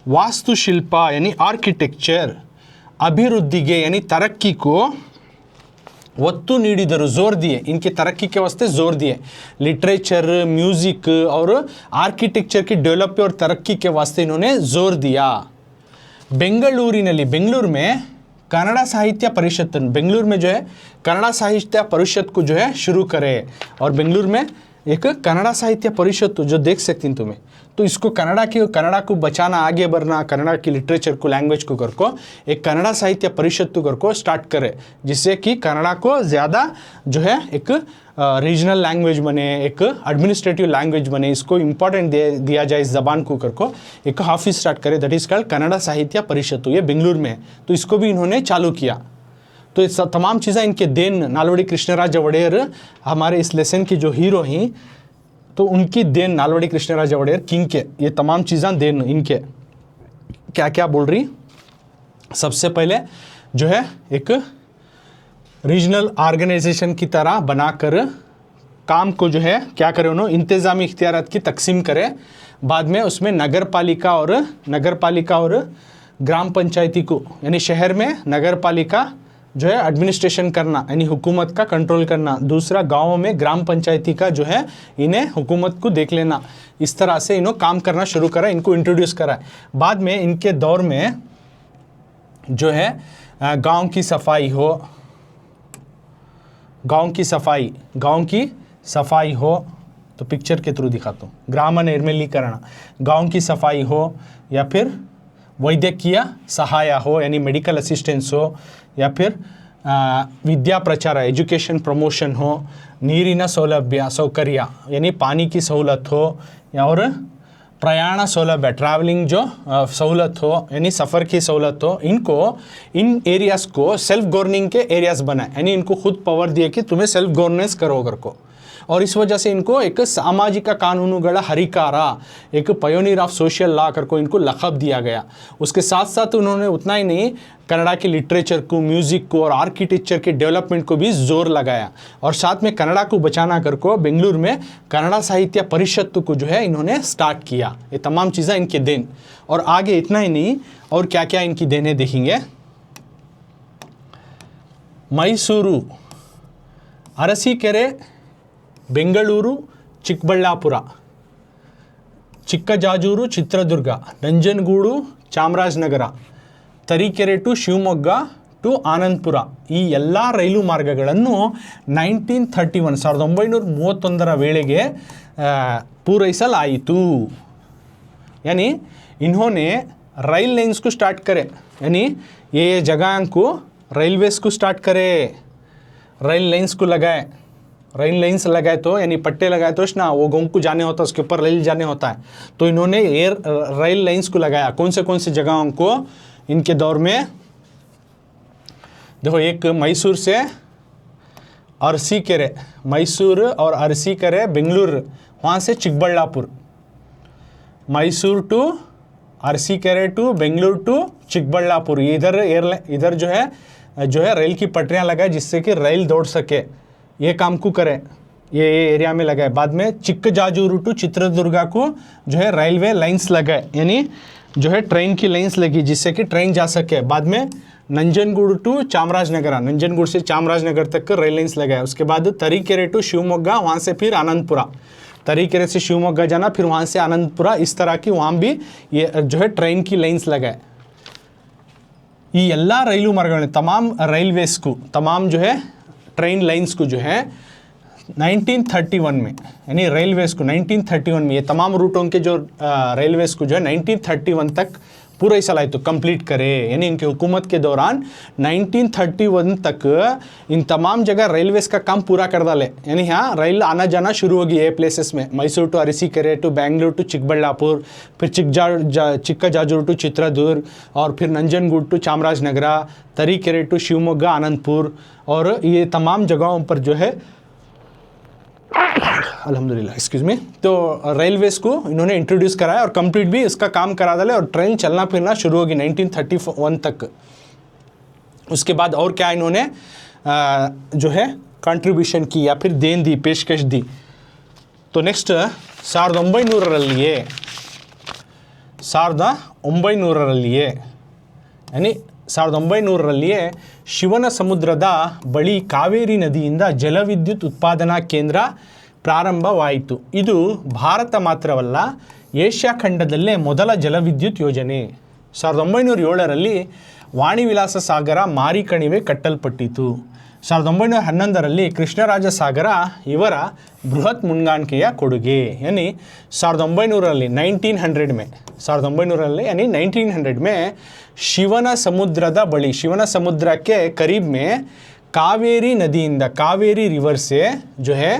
वास्तुशिल्प यानी आर्किटेक्चर, अभिवृद्धिगे यानी तरक्की को ಒತ್ತು ನೀಡಿದರು, जोर दिए, इनके तरक्की के वास्ते जोर दिए। लिटरेचर, म्यूज़िक और आर्किटेक्चर की डेवलप और तरक्की के वास्ते इन्होंने जोर दिया। बेंगलुरु में कन्नड़ साहित्य परिषद, बेंगलुरु में जो है कन्नड़ साहित्य परिषद को जो है शुरू करे। और बेंगलुरु में एक कन्नड़ साहित्य परिषद जो देख सकती हैं तुम्हें, तो इसको कन्नड़ा को बचाना, आगे बढ़ना, कन्नड़ा की लिटरेचर को, लैंग्वेज को कर को एक कन्नड़ा साहित्य परिषद तो कर को स्टार्ट करे, जिससे कि कन्नड़ा को ज़्यादा जो है एक रीजनल लैंग्वेज बने, एक एडमिनिस्ट्रेटिव लैंग्वेज बने, इसको इम्पोर्टेंट दिया जाए इस ज़बान को कर को एक ऑफिस स्टार्ट करे, दैट इज़ कॉल्ड कन्नड़ा साहित्य परिषद। तो ये बेंगलुरु में है, तो इसको भी इन्होंने चालू किया। तो ये तमाम चीज़ें इनके देन, नालवड़ी कृष्णराज वडेयर हमारे इस लेसन की जो हीरो हैं, तो उनकी देन नालवड़ी कृष्णराज वडेयर किंग के, ये तमाम चीज़ें देन इनके क्या क्या बोल रही। सबसे पहले जो है एक रीजनल ऑर्गेनाइजेशन की तरह बनाकर काम को जो है क्या करें, उन्होंने इंतज़ामी इख्तियारात की तकसीम करें। बाद में उसमें नगर पालिका और ग्राम पंचायती को, यानी शहर में नगर पालिका जो है एडमिनिस्ट्रेशन करना, यानी हुकूमत का कंट्रोल करना, दूसरा गाँव में ग्राम पंचायती का जो है इन्हें हुकूमत को देख लेना, इस तरह से इन्हों काम करना शुरू करा, इनको इंट्रोड्यूस करा। बाद में इनके दौर में जो है गांव की सफाई हो, तो पिक्चर के थ्रू दिखाता हूँ। ग्राम निर्मलीकरण, गांव की सफाई हो, या फिर वैद्यकीय सहाय हो यानी मेडिकल असिस्टेंस हो, या फिर विद्या प्रचार, एजुकेशन प्रमोशन हो, नीरिನ सौकर्य यानी पानी की सहूलत हो, या और प्रयाण सौलभ्य, ट्रैवलिंग जो सहूलत हो, यानी सफ़र की सहूलत हो, इन एरियाज़ को सेल्फ गवर्निंग के एरियाज़ बनाए, यानी इनको खुद पावर दिए कि तुम्हें सेल्फ गवर्नेंस करो अगर को। और इस वजह से इनको एक सामाजिक कानूनुगला हरिकारा, एक पायोनियर ऑफ सोशल लॉ कर को इनको लक़ब दिया गया। उसके साथ साथ उन्होंने उतना ही नहीं, कन्नड़ा के लिटरेचर को, म्यूज़िक को और आर्किटेक्चर के डेवलपमेंट को भी जोर लगाया। और साथ में कन्नड़ा को बचाना कर को बेंगलुरु में कन्नड़ा साहित्य परिषद को जो है इन्होंने स्टार्ट किया। ये तमाम चीज़ें इनके देन। और आगे इतना ही नहीं, और क्या क्या इनकी देने देखेंगे। मैसूरू, अरसीकेरे, बेंगलुरु, चिक्कबಳ್ಳापुर, चिक्कजाजूरू, चित्रदुर्ग, ನಂಜನಗೂಡು, ಚಾಮರಾಜನಗರ, ತರೀಕೆರೆ ಟು ಶಿವಮೊಗ್ಗ ಟು ಆನಂದಪುರ, ಈ ಎಲ್ಲ ರೈಲು ಮಾರ್ಗಗಳನ್ನು 1931 ವೇಳೆಗೆ पूरैಸಲಾಯಿತು। यानी इन्होंने रेल लाइन्स को स्टार्ट करे, यानी ये जगह को रेलवेज़ को स्टार्ट करे, रेल लाइन्स को लगाए। रेल लाइन्स लगाए तो यानी पट्टे लगाए तो ना वो गाँव को जाने होता है, उसके ऊपर रेल जाने होता है, तो इन्होंने रेल लाइन्स को लगाया। कौन से जगहों को इनके दौर में, देखो एक मैसूर से अरसीकेरे, मैसूर और अरसीकेरे बेंगलुरु, वहाँ से Chikkaballapur, Mysore to Arsikere to Bengaluru to Chikkaballapur, इधर जो है रेल की पटरियाँ लगाए जिससे कि रेल दौड़ सके, ये काम को करें, ये एरिया में लगाए। बाद में चिक्कजाजूरू टू चित्रदुर्गा को जो है रेलवे लाइन्स लगाए, यानी जो है ट्रेन की लाइन्स लगी जिससे कि ट्रेन जा सके। बाद में ನಂಜನಗೂಡು टू चामराजनगर, ನಂಜನಗೂಡು से चामराजनगर तक रेल लाइन्स लगाए। उसके बाद तरीकेरे टू शिवमोग्गा, वहाँ से फिर आनंदपुरा, तरीकेरे से शिवमोग्गा जाना, फिर वहाँ से आनंदपुरा, इस तरह की वहाँ भी ये जो है ट्रेन की लाइन्स लगाए। ये ಎಲ್ಲ ರೈಲು ಮಾರ್ಗಗಳು, तमाम रेलवेज़ को, तमाम जो है ट्रेन लाइन्स को जो है 1931 में, यानी रेलवेज़ को 1931 में, ये तमाम रूटों के जो रेलवेज़ को जो है 1931 तक पूरा ही साल तो कंप्लीट करे, यानी इनकी हुकूमत के दौरान 1931 तक इन तमाम जगह रेलवेज का काम पूरा कर डाले, यानी यहाँ रेल आना जाना शुरू होगी ये प्लेसेस में, Mysore to Arsikere to Bengaluru to Chikballapur, फिर चिक्काजाजूर टू चित्रदुर्ग, और फिर नंजनगुड टू चामराजनगरा, तरीकेरे टू शिवमोगा आनंदपुर, और ये तमाम जगहों पर जो है अल्हम्दुलिल्लाह एक्सक्यूज़ मी, तो रेलवेज को इन्होंने इंट्रोड्यूस कराया और कंप्लीट भी इसका काम करा डाले, और ट्रेन चलना फिरना शुरू होगी 1931 तक। उसके बाद और क्या इन्होंने जो है कंट्रीब्यूशन की या फिर देन दी, पेशकश दी। तो नेक्स्ट 1900 यानी 1900 ಶಿವನ ಸಮುದ್ರದ ಬಳಿ ಕಾವೇರಿ ನದಿಯಿಂದ ಜಲವಿದ್ಯುತ್ ಉತ್ಪಾದನಾ ಕೇಂದ್ರ ಪ್ರಾರಂಭವಾಯಿತು. ಇದು ಭಾರತ ಮಾತ್ರವಲ್ಲ, ಏಷ್ಯಾ ಖಂಡದಲ್ಲೇ ಮೊದಲ ಜಲವಿದ್ಯುತ್ ಯೋಜನೆ. 1907ರಲ್ಲಿ ವಾಣಿವಿಲಾಸ ಸಾಗರ ಮಾರಿಕಣಿವೆ ಕಟ್ಟಲ್ಪಟ್ಟಿತು. 1911ರಲ್ಲಿ ಕೃಷ್ಣರಾಜ ಸಾಗರ ಇವರ ಬೃಹತ್ ಮುನ್ಗಾಣಿಕೆಯ ಕೊಡುಗೆ, यानी 1900ರಲ್ಲಿ 1900 यानी 1900 में ಶಿವನ ಸಮುದ್ರದ ಬಳಿ, ಶಿವನ ಸಮುದ್ರ के करीब में कावेरी नदिಯಿಂದ, कावेरी रिवर से जो है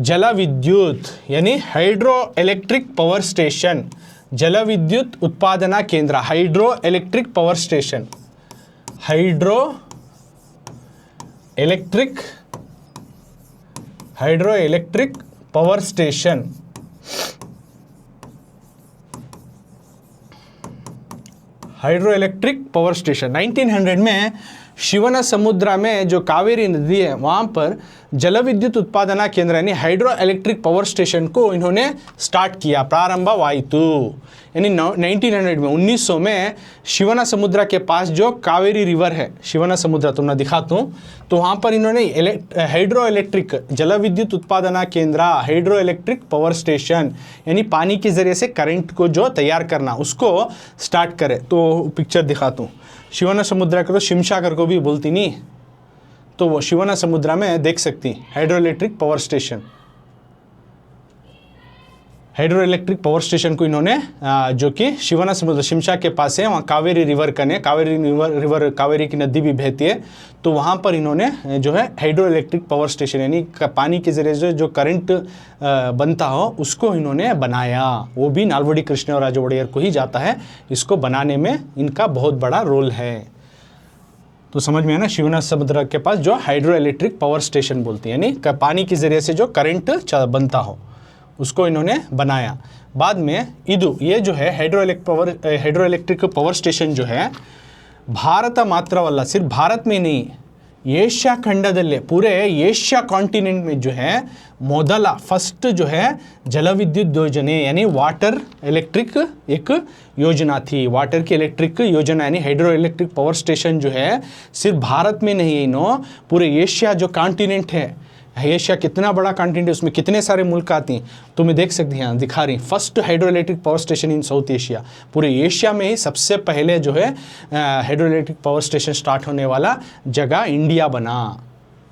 जल विद्युत यानी हाइड्रो इलेक्ट्रिक पावर स्टेशन, जल विद्युत उत्पादना केंद्र, hydro electric power station, hydro electric power station, hydro electric power station 1900 में शिवन समुद्र में जो कावेरी नदी है वहाँ पर जल विद्युत उत्पादना केंद्र यानी हाइड्रो इलेक्ट्रिक पावर स्टेशन को इन्होंने स्टार्ट किया, प्रारंभवायितु, यानी 1900 में 1900 में शिवन समुद्र के पास जो कावेरी रिवर है, शिवन समुद्र तो मैं दिखाता हूँ, तो वहाँ पर इन्होंने हाइड्रो इलेक्ट्रिक जल विद्युत उत्पादना केंद्र, हाइड्रो इलेक्ट्रिक पावर स्टेशन यानी पानी के ज़रिए से करंट को जो तैयार करना उसको स्टार्ट करे। तो पिक्चर दिखाता हूँ, शिवन समुद्र को तो शिमसागर को भी बोलती नहीं, तो वो शिवन समुद्र में देख सकती hydro electric power station, hydro electric power station को इन्होंने जो कि शिवन समुद्र शिमशा के पास है, वहाँ कावेरी रिवर कने, कावेरी रिवर कावेरी की नदी भी बहती है, तो वहाँ पर इन्होंने जो है हाइड्रो इलेक्ट्रिक पावर स्टेशन यानी पानी के ज़रिए जो करंट बनता हो उसको इन्होंने बनाया। वो भी नालवडी कृष्णराज वोडेयर को ही जाता है, इसको बनाने में इनका बहुत बड़ा रोल है। तो समझ में है ना, शिवन समुद्र के पास जो हाइड्रो इलेक्ट्रिक पावर स्टेशन बोलते हैं, यानी पानी के ज़रिए से जो करंट बनता हो उसको इन्होंने बनाया। बाद में ये जो है हाइड्रो इलेक्ट्रिक पावर स्टेशन जो है भारत मात्रवಲ್ಲ, सिर्फ भारत में नहीं एशिया खंडदल्ले पूरे एशिया कॉन्टिनेंट में जो है मोदला फर्स्ट जो है जल विद्युत योजना यानी वाटर इलेक्ट्रिक एक योजना थी, वाटर की इलेक्ट्रिक योजना यानी हाइड्रो इलेक्ट्रिक पावर स्टेशन जो है सिर्फ भारत में नहीं है, पूरे एशिया जो कॉन्टिनेंट है, एशिया कितना बड़ा कॉन्टिनेंट है, उसमें कितने सारे मुल्क आते हैं, तो मैं देख सकती हैं दिखा रही first hydro electric power station इन साउथ एशिया, पूरे एशिया में ही सबसे पहले जो है hydro electric power station start होने वाला जगह इंडिया बना,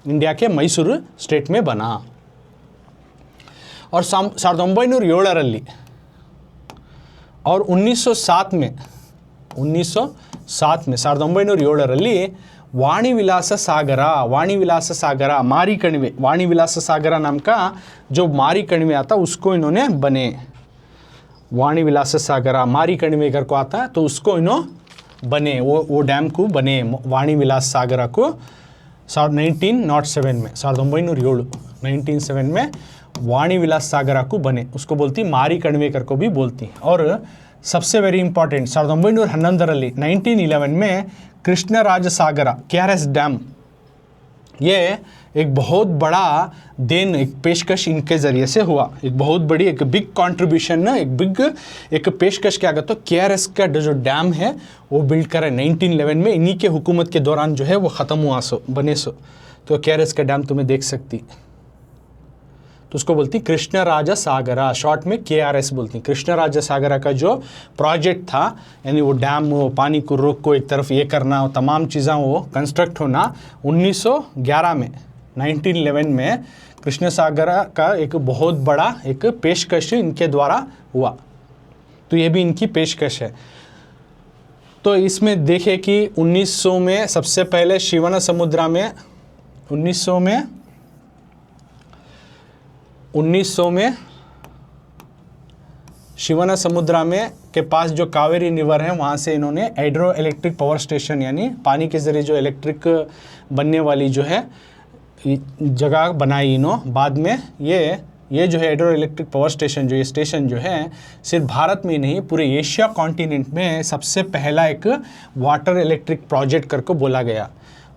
इंडिया के मैसूर स्टेट में बना। और 1907 और 1907 में 1907 वाणीविलास सागर मारीकणिवे, वाणीविलास सागर नाम का जो मारीकणिवे आता उसको इन्होंने बने, वाणीविलास सागर मारीकणिवे कर को आता है तो उसको इन्होंने बने, वो डैम को बने वाणीविलास सागर को 1907 में 1907 में वाणीविलास सागर को बने, उसको बोलती मारीकणिवे कर को भी बोलती। और सबसे वेरी इंपॉर्टेंट 1911 में कृष्णराज सागर KRS डैम, ये एक बहुत बड़ा देन एक पेशकश इनके ज़रिए से हुआ, एक बहुत बड़ी एक बिग कंट्रीब्यूशन ना, एक पेशकश क्या कहते हो KRS का जो डैम है वो बिल्ड करा 1911 में, इन्हीं के हुकूमत के दौरान जो है वो ख़त्म हुआ बने। तो KRS का डैम तुम्हें देख सकती, तो उसको बोलती कृष्णराज सागर, शॉर्ट में KRS बोलती। कृष्णराज सागर का जो प्रोजेक्ट था यानी वो डैम, वो पानी को रोक को एक तरफ ये करना, वो तमाम चीज़ें वो कंस्ट्रक्ट होना 1911 में 1911 में कृष्ण सागर का एक बहुत बड़ा एक पेशकश इनके द्वारा हुआ, तो ये भी इनकी पेशकश है। तो इसमें देखें कि 1900 में सबसे पहले शिवनसमुद्रा में 1900 में शिवनसमुद्रा में के पास जो कावेरी रिवर है वहाँ से इन्होंने हाइड्रो इलेक्ट्रिक पावर स्टेशन यानी पानी के ज़रिए जो इलेक्ट्रिक बनने वाली जो है जगह बनाई इन्होंने। बाद में ये जो है हाइड्रो इलेक्ट्रिक पावर स्टेशन ये स्टेशन जो है सिर्फ भारत में ही नहीं पूरे एशिया कॉन्टिनेंट में सबसे पहला एक वाटर इलेक्ट्रिक प्रोजेक्ट करके बोला गया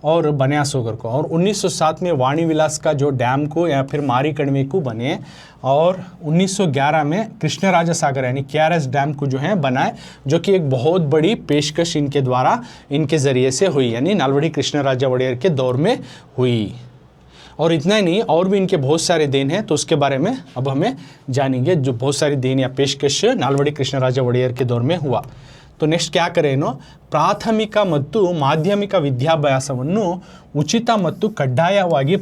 और बनिया सोगर को। और 1907 में वाणी विलास का जो डैम को या फिर मारी कड़वे को बने और 1911 में कृष्णराजा सागर यानी KRS डैम को जो है बनाए, जो कि एक बहुत बड़ी पेशकश इनके द्वारा इनके ज़रिए से हुई यानी नालवड़ी कृष्णराजा वड़ेयर के दौर में हुई। और इतना ही नहीं, और भी इनके बहुत सारे देन हैं, तो उसके बारे में अब हमें जानेंगे जो बहुत सारी देन या पेशकश नालवड़ी कृष्णराजा वड़ेयर के दौर में हुआ। तो नेक्स्ट क्या करेनो, ಪ್ರಾಥಮಿಕ ಮತ್ತು ಮಾಧ್ಯಮಿಕ ವಿದ್ಯಾಭ್ಯಾಸವನ್ನು ಉಚಿತ ಮತ್ತು ಕಡ್ಡಾಯವಾಗಿ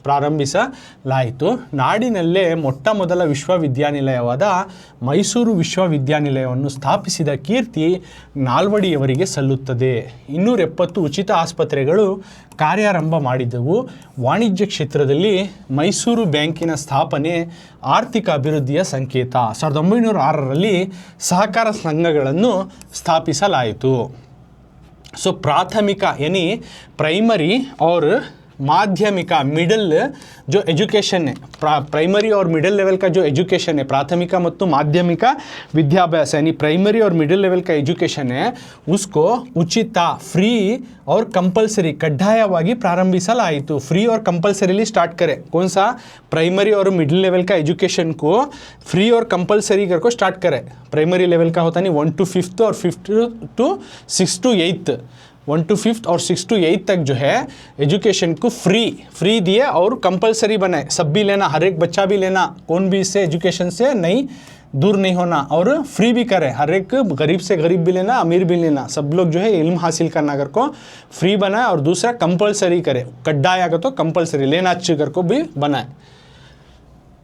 ಪ್ರಾರಂಭಿಸಲಾಯಿತು. ನಾಡಿನಲ್ಲೇ ಮೊಟ್ಟ ಮೊದಲ ವಿಶ್ವವಿದ್ಯಾನಿಲಯವಾದ ಮೈಸೂರು ವಿಶ್ವವಿದ್ಯಾನಿಲಯವನ್ನು ಸ್ಥಾಪಿಸಿದ ಕೀರ್ತಿ ನಾಲ್ವಡಿಯವರಿಗೆ ಸಲ್ಲುತ್ತದೆ. 270 ಉಚಿತ ಆಸ್ಪತ್ರೆಗಳು ಕಾರ್ಯಾರಂಭ ಮಾಡಿದವು. ವಾಣಿಜ್ಯ ಕ್ಷೇತ್ರದಲ್ಲಿ ಮೈಸೂರು ಬ್ಯಾಂಕಿನ ಸ್ಥಾಪನೆ ಆರ್ಥಿಕ ಅಭಿವೃದ್ಧಿಯ ಸಂಕೇತ. 1906ರಲ್ಲಿ ಸಹಕಾರ ಸಂಘಗಳನ್ನು ಸ್ಥಾಪಿಸಲಾಯಿತು. सो प्राथमिक यानी प्राइमरी और माध्यमिका मिडल जो एजुकेशन है, प्राइमरी और मिडल लेवल का जो एजुकेशन है, प्राथमिक ಮತ್ತು ಮಾಧ್ಯಮಿಕ ವಿದ್ಯಾಭ್ಯಾಸ यानी प्राइमरी और मिडल लेवल का एजुकेशन है उसको उचित फ्री और कंपलसरी कड्डायವಾಗಿ प्रारंभिಸಲಾಯಿತು. फ्री और कंपलसरीली स्टार्ट करें. कौन सा प्राइमरी और मिडिल लेवल का एजुकेशन को फ्री और कंपलसरी करके स्टार्ट करें. प्राइमरी लेवल का होता नहीं 1 to 5th और 5th to 6 to 8th 1 to 5th और 6 to 8 तक जो है एजुकेशन को फ्री दिए और कंपलसरी बनाए. सब भी लेना, हर एक बच्चा भी लेना, कौन भी इससे एजुकेशन से नहीं दूर नहीं होना और फ्री भी करें. हर एक गरीब से गरीब भी लेना, अमीर भी लेना, सब लोग जो है इल्म हासिल करना कर को फ्री बनाए. और दूसरा कंपलसरी करे, कड्डाय आगे तो कंपलसरी लेना अच्छे कर को भी बनाए.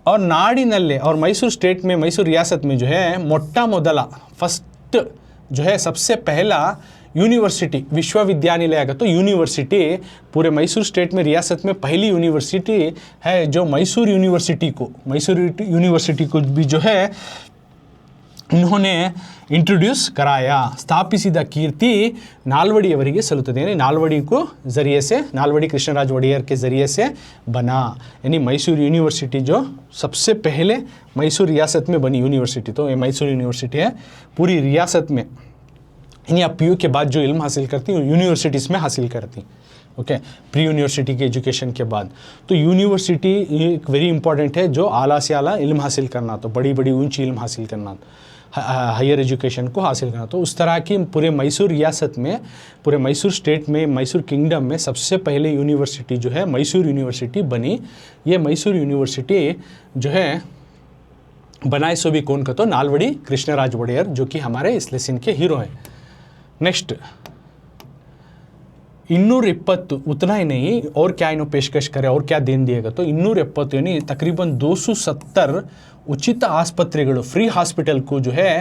और नाडिनल्ले और मैसूर स्टेट में, मैसूर रियासत में जो है मोट्टा मोदला फर्स्ट जो है सबसे पहला यूनिवर्सिटी विश्वविद्यानिलय का तो यूनिवर्सिटी पूरे मैसूर स्टेट में रियासत में पहली यूनिवर्सिटी है जो मैसूर यूनिवर्सिटी को भी जो है इन्होंने इंट्रोड्यूस कराया. स्थापिಸಿದ ಕೀರ್ತಿ नालवड़िಯವರಿಗೆ सलुತ್ತದೆ. यानी नालवड़ी को ज़रिए से, नालवड़ी कृष्णराज वड़ेयर के ज़रिए से बना. यानी मैसूर यूनिवर्सिटी जो सबसे पहले मैसूर रियासत में बनी यूनिवर्सिटी, तो ये मैसूर यूनिवर्सिटी है पूरी रियासत में. यानी आप PU के बाद जो इल्म हासिल करती हैं यूनिवर्सिटीज़ में हासिल करती. ओके, प्री यूनिवर्सिटी के एजुकेशन के बाद तो यूनिवर्सिटी एक वेरी इंपॉर्टेंट है जो आला से आला इल्म हासिल करना, तो बड़ी बड़ी ऊंची इल्म हासिल करना, हायर एजुकेशन को हासिल करना. तो उस तरह की पूरे मैसूर रियासत में, पूरे मैसूर स्टेट में, मैसूर किंगडम में सबसे पहले यूनिवर्सिटी जो है मैसूर यूनिवर्सिटी बनी. ये मैसूर यूनिवर्सिटी जो है बनाए सो भी कौन का, तो नालवड़ी कृष्णराज वड़ेयर जो कि हमारे इस लेसन के हीरो हैं. नेक्स्ट 270 उतना ही नहीं और क्या इन्हों पेशकश करे और क्या देन दिएगा, तो 270 यानी तकरीबन 270 उचित आस्पत्रेಗಳು फ्री हॉस्पिटल को जो है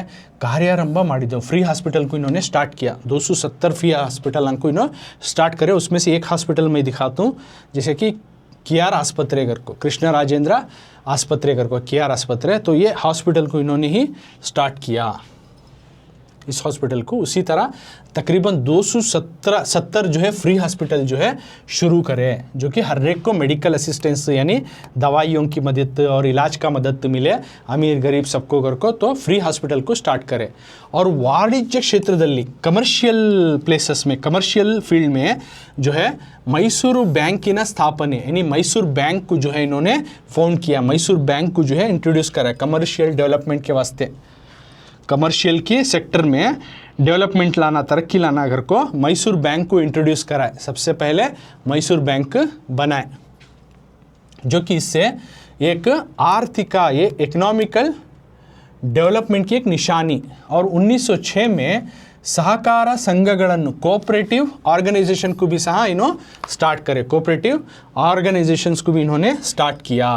कार्यारंभ ಮಾಡಿದವು. फ्री हॉस्पिटल को इन्होंने स्टार्ट किया. 270 फ्री हॉस्पिटल को इन्होंने स्टार्ट करे. उसमें से एक हॉस्पिटल मैं दिखाता हूँ, जैसे कि KR आस्पत्रेगर को, कृष्ण राजेंद्र आस्पत्रेगर को KR आस्पत्रे, तो ये हॉस्पिटल को इन्होंने ही स्टार्ट किया इस हॉस्पिटल को. उसी तरह तकरीबन 270 जो है फ्री हॉस्पिटल जो है शुरू करे, जो कि हर एक को मेडिकल असिस्टेंस यानी दवाइयों की मदद और इलाज का मदद मिले, अमीर गरीब सबको घर को, तो फ्री हॉस्पिटल को स्टार्ट करे. और वाणिज्य क्षेत्रದಲ್ಲಿ कमर्शियल प्लेसेस में, कमर्शियल फील्ड में जो है मैसूर बैंकिನ ಸ್ಥಾಪನೆ, यानी मैसूर बैंक को जो है इन्होंने फाउंड किया. मैसूर बैंक को जो है इंट्रोड्यूस करा कमर्शियल डेवलपमेंट के वास्ते. कमर्शियल के सेक्टर में डेवलपमेंट लाना, तरक्की लाना घर को मैसूर बैंक को इंट्रोड्यूस कराए. सबसे पहले मैसूर बैंक बनाए, जो कि इससे एक आर्थिक, ये इकोनॉमिकल डेवलपमेंट की एक निशानी. और 1906 में ಸಹಕಾರ ಸಂಘಗಳನ್ನು कोऑपरेटिव ऑर्गेनाइजेशन को भी सहा इन्होंने स्टार्ट करे, कोऑपरेटिव ऑर्गेनाइजेशंस को भी इन्होंने स्टार्ट किया।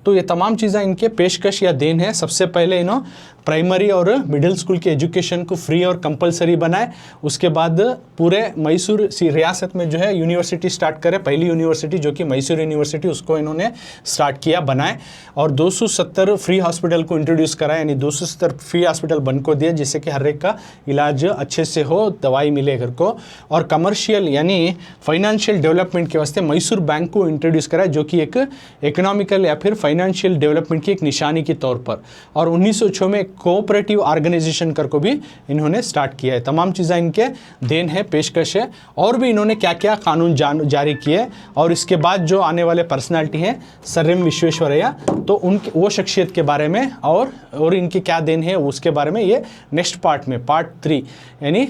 तो ये तमाम चीज़ें इनके पेशकश या देन है। सबसे पहले इन्होंने प्राइमरी और मिडिल स्कूल के एजुकेशन को फ्री और कंपलसरी बनाए। उसके बाद पूरे मैसूर रियासत में जो है यूनिवर्सिटी स्टार्ट करे, पहली यूनिवर्सिटी जो कि मैसूर यूनिवर्सिटी, उसको इन्होंने स्टार्ट किया, बनाए। और 270 फ्री हॉस्पिटल को इंट्रोड्यूस करा, यानी 270 फ्री हॉस्पिटल बन को दिए जिससे कि हर एक का इलाज अच्छे से हो, दवाई मिले घर को। और कमर्शियल यानी फाइनेंशियल डेवलपमेंट के वास्ते मैसूर बैंक को इंट्रोड्यूस करा, जो कि एक इकोनॉमिकल या फिर फाइनेंशियल डेवलपमेंट की एक निशानी के तौर पर। और 1906 में कोऑपरेटिव ऑर्गेनाइजेशन कर को भी इन्होंने स्टार्ट किया है। तमाम चीज़ें इनके देन है, पेशकश है। और भी इन्होंने क्या क्या कानून जारी किए, और इसके बाद जो आने वाले पर्सनालिटी हैं सर एम विश्वेश्वरैया, तो उनके वो शख्सियत के बारे में और इनकी क्या देन है उसके बारे में ये नेक्स्ट पार्ट में, पार्ट 3 यानी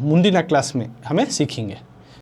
मुंदिना क्लास में हमें सीखेंगे।